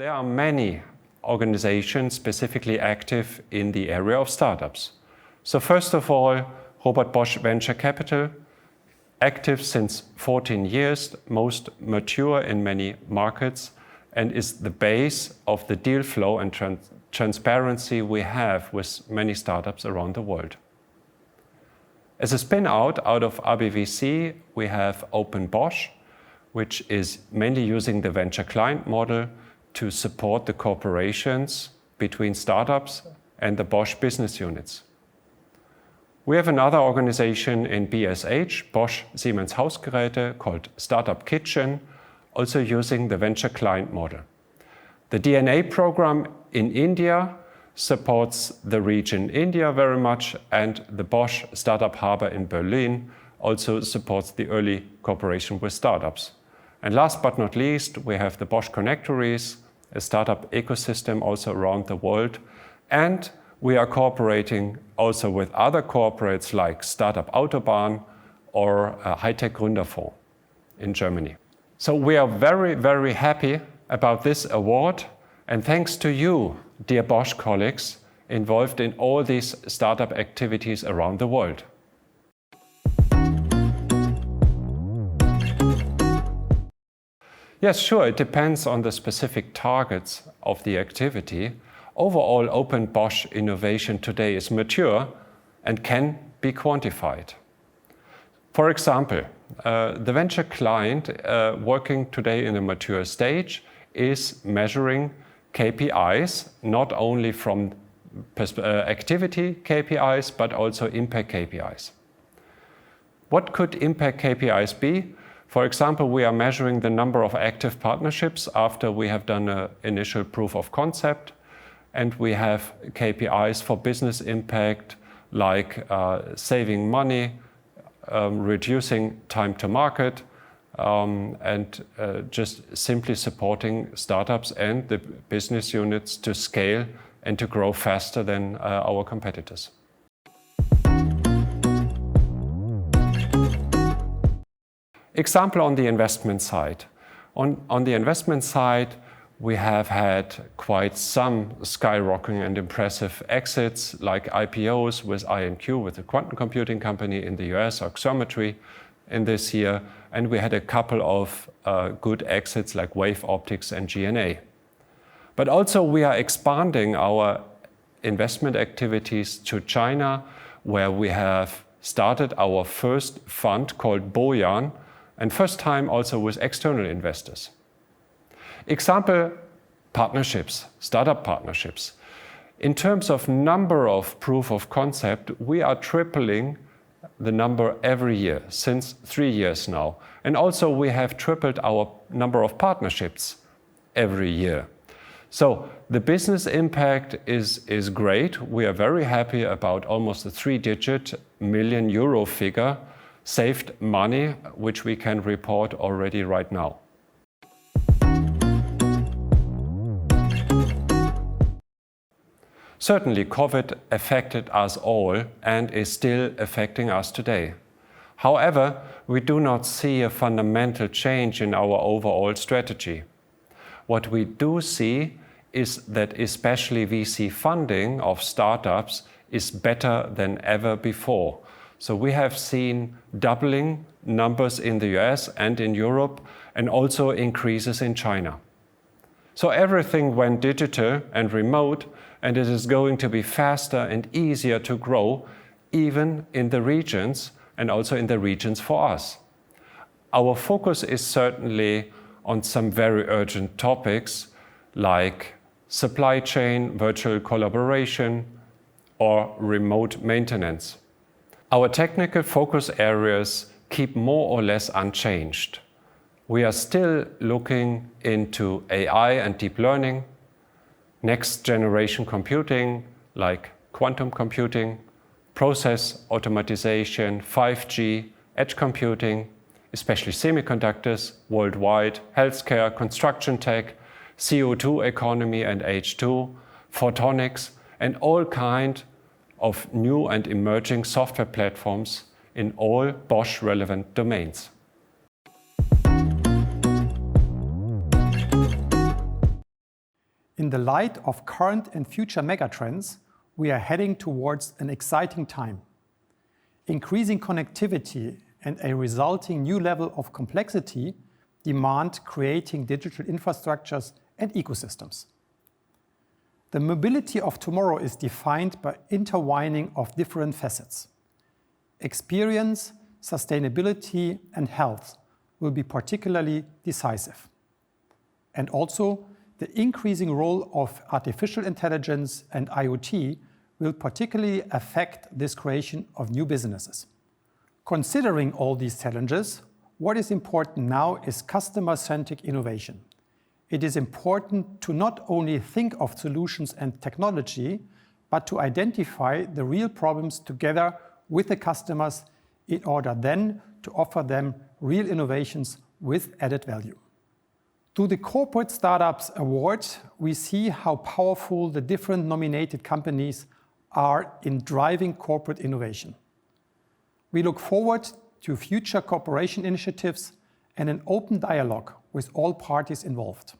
There are many organizations specifically active in the area of startups. So first of all, Robert Bosch Venture Capital, active since 14 years, most mature in many markets, and is the base of the deal flow and transparency we have with many startups around the world. As a spin-out out of ABVC, we have Open Bosch, which is mainly using the venture client model to support the cooperations between startups and the Bosch business units. We have another organization in BSH, Bosch Siemens Hausgeräte, called Startup Kitchen, also using the venture client model. The DNA program in India supports the region India very much, and the Bosch Startup Harbor in Berlin also supports the early cooperation with startups. And last but not least, we have the Bosch Connectories, a startup ecosystem also around the world, and we are cooperating also with other corporates like Startup Autobahn or Hightech Gründerfonds in Germany. So we are very, very happy about this award, and thanks to you, dear Bosch colleagues, involved in all these startup activities around the world. Yes, sure, it depends on the specific targets of the activity. Overall, Open Bosch innovation today is mature and can be quantified. For example, the venture client working today in a mature stage is measuring KPIs, not only from activity KPIs, but also impact KPIs. What could impact KPIs be? For example, we are measuring the number of active partnerships after we have done an initial proof of concept, and we have KPIs for business impact like saving money, reducing time to market, and just simply supporting startups and the business units to scale and to grow faster than our competitors. Example on the investment side. On the investment side, we have had quite some skyrocketing and impressive exits like IPOs with IonQ, with a quantum computing company in the US, Oximetry in this year, and we had a couple of good exits like Wave Optics and GNA. But also we are expanding our investment activities to China, where we have started our first fund called Boyan, and first time also with external investors. Example, partnerships, startup partnerships. In terms of number of proof of concept, we are tripling the number every year since 3 years now. And also we have tripled our number of partnerships every year. So the business impact is great. We are very happy about almost a 3-digit million euro figure, saved money, which we can report already right now. Certainly, COVID affected us all and is still affecting us today. However, we do not see a fundamental change in our overall strategy. What we do see is that especially VC funding of startups is better than ever before. So we have seen doubling numbers in the US and in Europe, and also increases in China. So everything went digital and remote, and it is going to be faster and easier to grow, even in the regions, and also in the regions for us. Our focus is certainly on some very urgent topics like supply chain, virtual collaboration, or remote maintenance. Our technical focus areas keep more or less unchanged. We are still looking into AI and deep learning, next generation computing like quantum computing, process automatization, 5G, edge computing, especially semiconductors worldwide, healthcare, construction tech, CO2 economy and H2, photonics, and all kinds of new and emerging software platforms in all Bosch relevant domains. In the light of current and future megatrends, we are heading towards an exciting time. Increasing connectivity and a resulting new level of complexity demand creating digital infrastructures and ecosystems. The mobility of tomorrow is defined by intertwining of different facets. Experience, sustainability, and health will be particularly decisive. And also, the increasing role of artificial intelligence and IoT will particularly affect this creation of new businesses. Considering all these challenges, what is important now is customer-centric innovation. It is important to not only think of solutions and technology, but to identify the real problems together with the customers in order then to offer them real innovations with added value. Through the Corporate Startups Award, we see how powerful the different nominated companies are in driving corporate innovation. We look forward to future cooperation initiatives and an open dialogue with all parties involved.